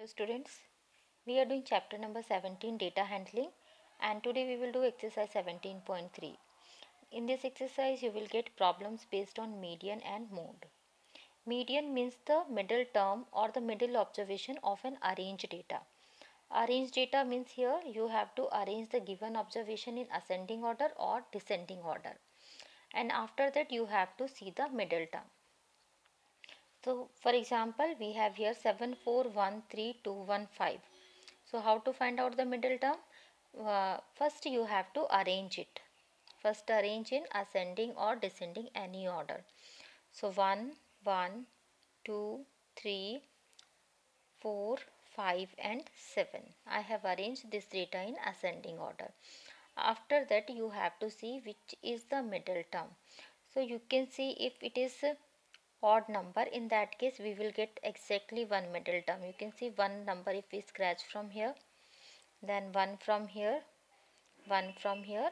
Hello students, we are doing chapter number 17 data handling and today we will do exercise 17.3. In this exercise you will get problems based on median and mode. Median means the middle term or the middle observation of an arranged data. Arranged data means here you have to arrange the given observation in ascending order or descending order, and after that you have to see the middle term. So for example, we have here 7, 4, 1, 3, 2, 1, 5. So how to find out the middle term? First you have to arrange it. First arrange in ascending or descending any order. So 1, 1, 2, 3, 4, 5 and 7. I have arranged this data in ascending order. After that you have to see which is the middle term. So you can see if it is odd number, in that case we will get exactly one middle term. You can see one number if we scratch from here, then one from here, one from here,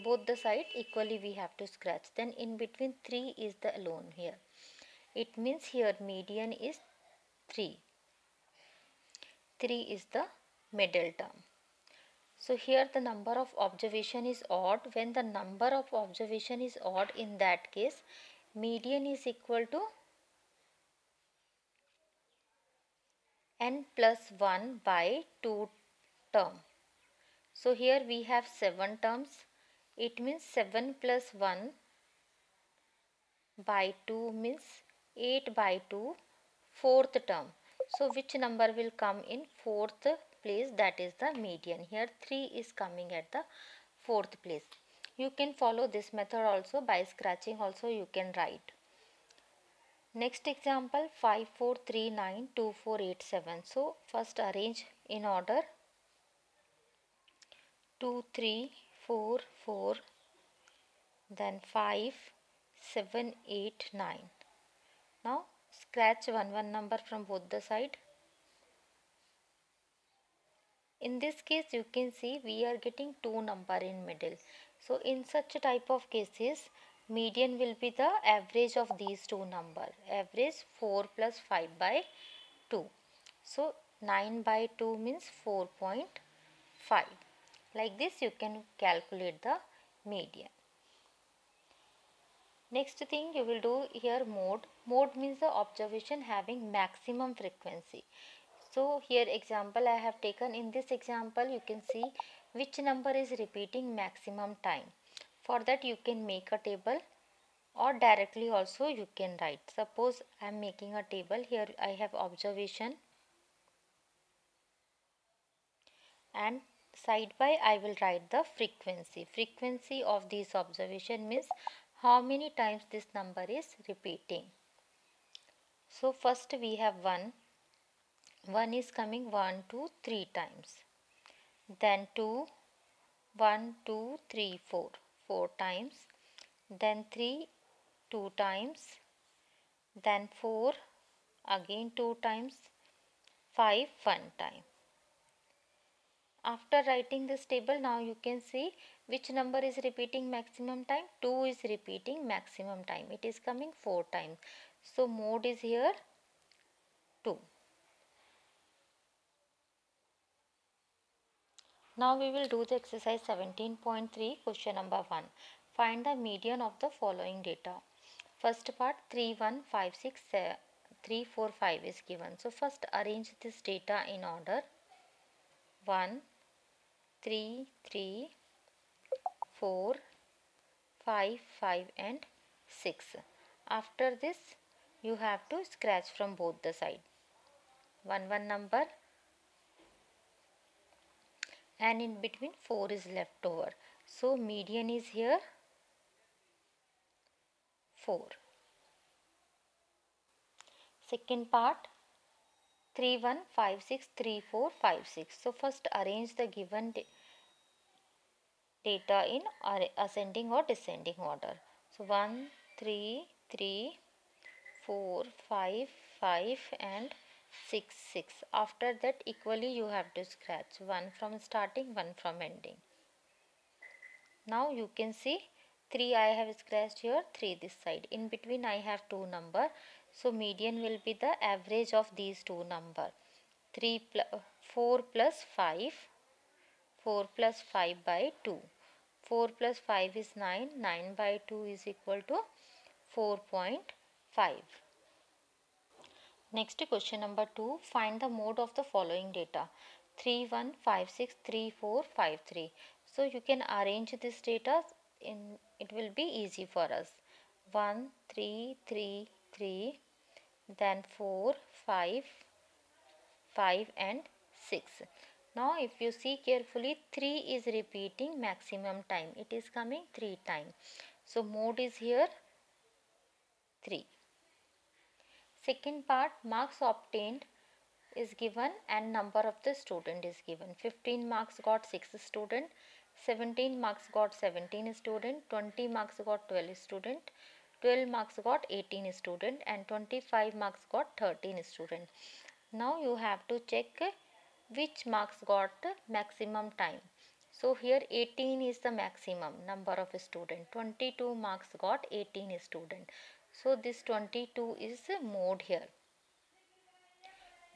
both the side equally we have to scratch, then in between 3 is the alone here. It means here median is 3. 3 is the middle term. So here the number of observation is odd. When the number of observation is odd, in that case median is equal to n plus 1 by 2 term. So here we have 7 terms. It means 7 plus 1 by 2 means 8 by 2, fourth term. So which number will come in fourth place? That is the median. Here 3 is coming at the fourth place. You can follow this method also. By scratching also you can write. Next example, 5, 4, 3, 9, 2, 4, 8, 7. So first arrange in order. 2, 3, 4, 4, then 5, 7, 8, 9. Now scratch one number from both the side. In this case you can see we are getting 2 number in middle. So in such type of cases median will be the average of these two number. Average 4 plus 5 by 2. So 9 by 2 means 4.5. Like this you can calculate the median. Next thing you will do here mode. Mode means the observation having maximum frequency. So here example I have taken. In this example you can see which number is repeating maximum time. For that you can make a table or directly also you can write. Suppose I am making a table. Here I have observation and side by I will write the frequency. Frequency of this observation means how many times this number is repeating. So first we have 1. 1 is coming 1, 2, 3 times. Then 2, 1, 2, 3, 4, 4 times. Then 3, 2 times. Then 4, again 2 times. 5, 1 time. After writing this table, now you can see which number is repeating maximum time. 2 is repeating maximum time. It is coming 4 times. So mode is here 2. Now we will do the exercise 17.3, question number 1. Find the median of the following data. First part 3, 1, 5, 6, 3, 4, 5 is given. So first arrange this data in order. 1, 3, 3, 4, 5, 5 and 6. After this you have to scratch from both the side. 1 number and in between 4 is left over. So median is here 4. Second part 3, 1, 5, 6, 3, 4, 5, 6. So first arrange the given data in ascending or descending order. So 1, 3, 3, 4, 5, 5 and 6, 6. After that equally you have to scratch. 1 from starting, 1 from ending. Now you can see 3 I have scratched here, 3 this side. In between I have 2 number. So median will be the average of these two number. 4 plus 5, 4 plus 5 by 2. 4 plus 5 is 9, 9 by 2 is equal to 4.5. Next question number 2, find the mode of the following data: 3, 1, 5, 6, 3, 4, 5, 3. So you can arrange this data in, it will be easy for us. 1, 3, 3, 3, then 4, 5, 5 and 6. Now if you see carefully, 3 is repeating maximum time. It is coming 3 times. So mode is here 3. Second part, marks obtained is given and number of the student is given. 15 marks got 6 student, 17 marks got 17 student, 20 marks got 12 student, 12 marks got 18 student and 25 marks got 13 student. Now you have to check which marks got maximum time. So here 18 is the maximum number of student, 22 marks got 18 student. So this 22 is mode here.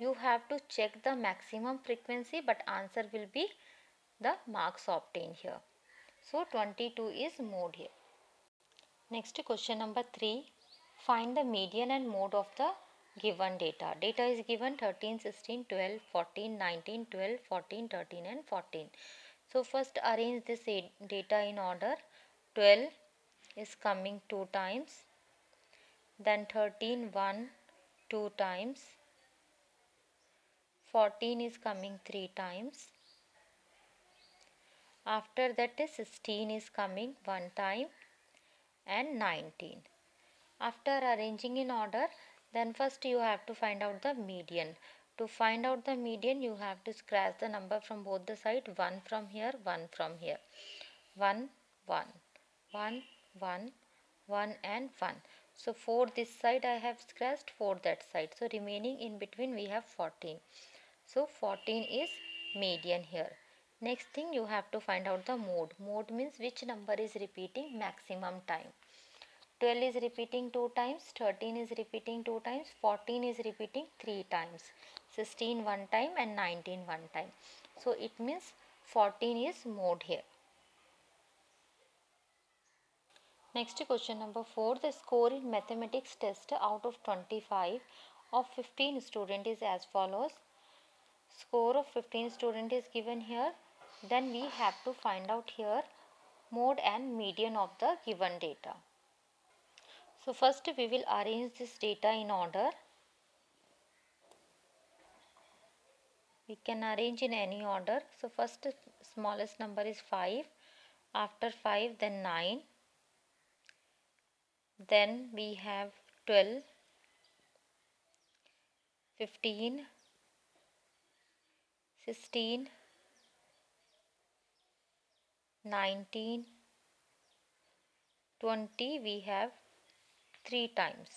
You have to check the maximum frequency, but answer will be the marks obtained here. So 22 is mode here. Next question number 3, find the median and mode of the given data. Data is given 13, 16, 12, 14, 19, 12, 14, 13 and 14. So first arrange this data in order. 12 is coming 2 times, then 13 1 2 times, 14 is coming 3 times, after that 16 is coming 1 time and 19. After arranging in order, then first you have to find out the median. To find out the median, you have to scratch the number from both the side, 1 from here, 1 from here. 1 1 1 1 1 and 1. So 4 this side I have scratched, 4 that side. So remaining in between we have 14. So 14 is median here. Next thing, you have to find out the mode. Mode means which number is repeating maximum time. 12 is repeating 2 times, 13 is repeating 2 times, 14 is repeating 3 times, 16 1 time and 19 1 time. So it means 14 is mode here. Next question number 4, the score in mathematics test out of 25 of 15 student is as follows. Score of 15 student is given here. Then we have to find out here mode and median of the given data. So first we will arrange this data in order. We can arrange in any order. So first smallest number is 5. After 5 then 9. Then we have 12, 15, 16, 19, 20 we have 3 times.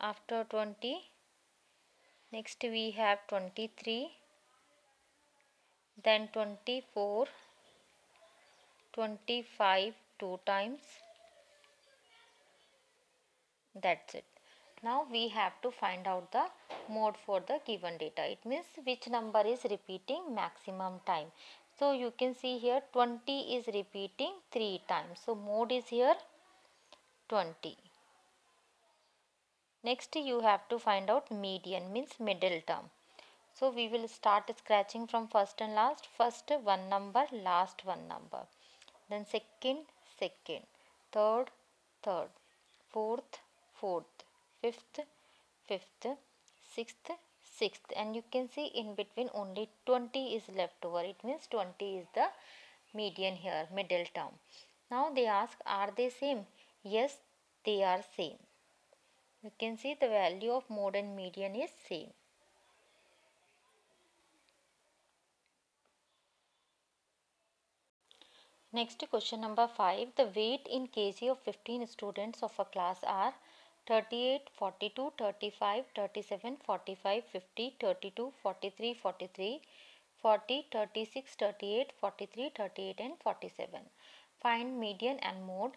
After 20, next we have 23, then 24, 25 2 times. That's it. Now we have to find out the mode for the given data. It means which number is repeating maximum time. So you can see here 20 is repeating 3 times. So mode is here 20. Next you have to find out median, means middle term. So we will start scratching from first and last. First one number, last one number. Then second, second, third, third, fourth, fourth, fifth, fifth, sixth, sixth, and you can see in between only 20 is left over. It means 20 is the median here, middle term. Now they ask, are they same? Yes, they are same. You can see the value of mode and median is same. Next question number 5. The weight in kg of 15 students of a class are 38, 42, 35, 37, 45, 50, 32, 43, 43, 40, 36, 38, 43, 38 and 47. Find median and mode.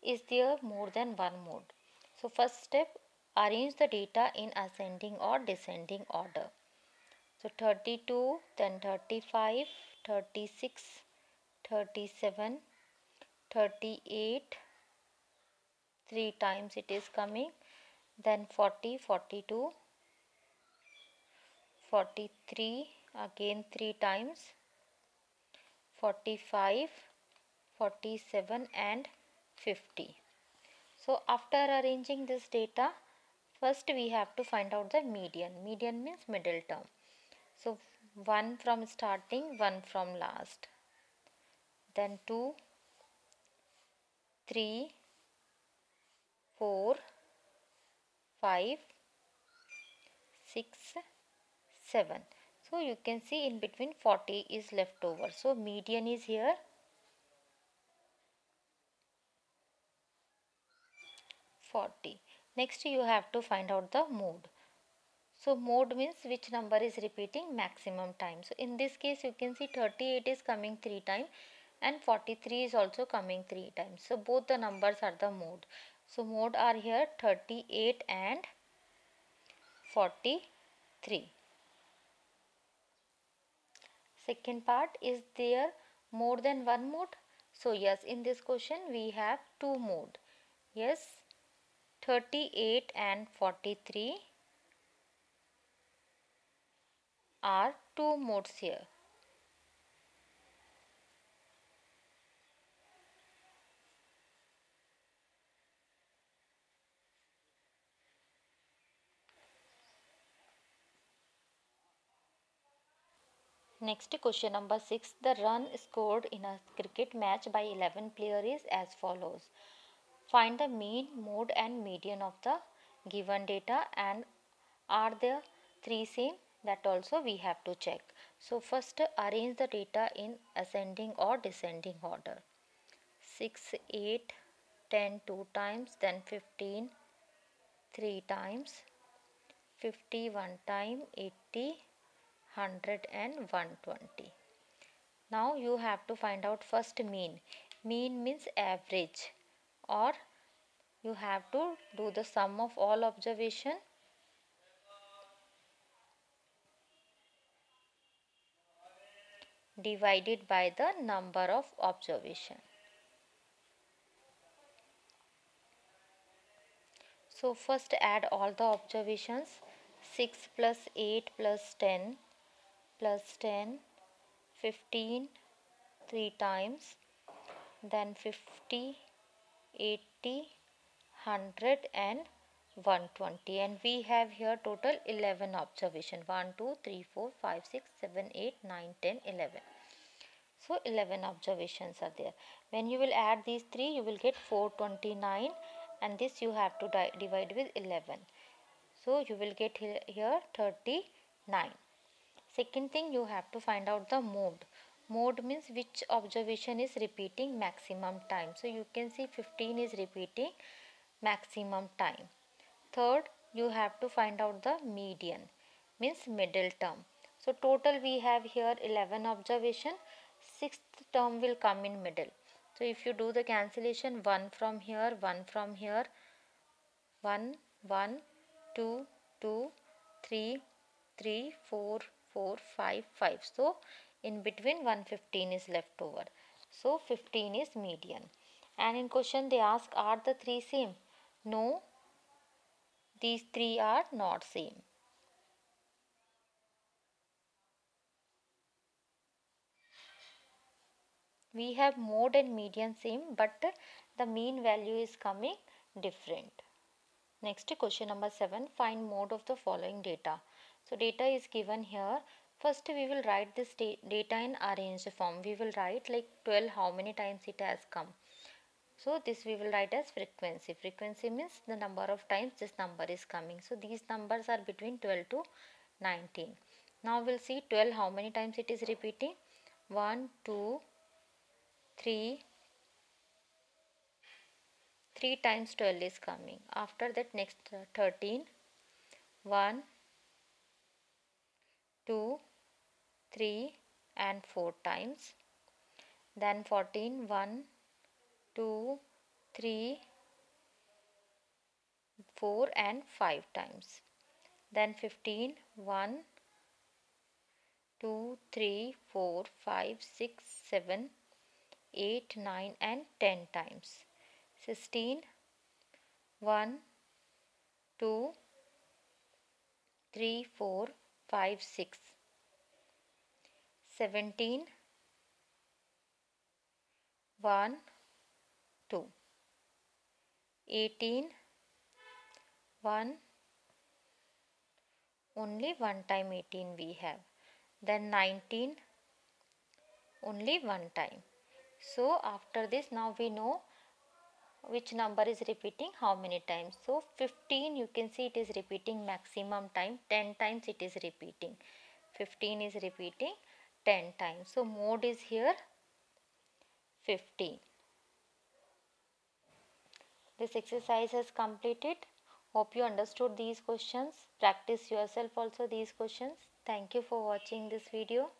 Is there more than one mode? So first step, arrange the data in ascending or descending order. So 32, then 35, 36, 37, 38, 3 times it is coming, then 40, 42, 43, again 3 times, 45, 47 and 50. So after arranging this data, first we have to find out the median. Median means middle term. So 1 from starting, 1 from last. Then 2, 3, 4, 5, 6, 7. So you can see in between 40 is left over. So median is here 40. Next you have to find out the mode. So mode means which number is repeating maximum time. So in this case you can see 38 is coming 3 times and 43 is also coming 3 times. So both the numbers are the mode. So mode are here 38 and 43. Second part, is there more than one mode? So yes, in this question we have two mode. Yes, 38 and 43 are two modes here. Next question number 6. The run scored in a cricket match by 11 players is as follows. Find the mean, mode and median of the given data, and are the three same? That also we have to check. So first arrange the data in ascending or descending order. 6, 8, 10 2 times, then 15 3 times, 50 1 time, 80, 100 and 120. Now you have to find out first mean. Mean means average, or you have to do the sum of all observation divided by the number of observation. So first add all the observations. 6 plus 8 plus 10 plus 10, 15 3 times, then 50, 80, 100 and 120, and we have here total 11 observation. 1 2 3 4 5 6 7 8 9 10 11. So 11 observations are there. When you will add these three, you will get 429, and this you have to divide with 11. So you will get here 39. Second thing, you have to find out the mode. Mode means which observation is repeating maximum time. So you can see 15 is repeating maximum time. Third, you have to find out the median, means middle term. So total we have here 11 observation. Sixth term will come in middle. So if you do the cancellation, 1 from here, 1 from here, 1, 1, 2, 2, 3, 3, 4, 4, 5, 5. So in between 115 is left over. So 15 is median. And in question they ask, are the three same? No, these three are not same. We have mode and median same, but the mean value is coming different. Next, question number 7. Find mode of the following data. So data is given here. First we will write this data in arranged form. We will write like 12 how many times it has come. So this we will write as frequency. Frequency means the number of times this number is coming. So these numbers are between 12 to 19. Now we'll see 12 how many times it is repeating. 1, 2, 3, 3 times 12 is coming. After that next 13, 1, 2, 3 and 4 times. Then 14, 1, 2, 3, 4 and 5 times. Then 15, 1, 2, 3, 4, 5, 6, 7, 8, 9 and 10 times. 16, 1, 2, 3, 4, 5, 6. 17, 1, 2. 18, 1, only one time 18 we have. Then 19, only one time. So after this, now we know which number is repeating how many times. So 15, you can see it is repeating maximum time, 10 times it is repeating. 15 is repeating 10 times. So mode is here 15. This exercise has completed. Hope you understood these questions. Practice yourself also these questions. Thank you for watching this video.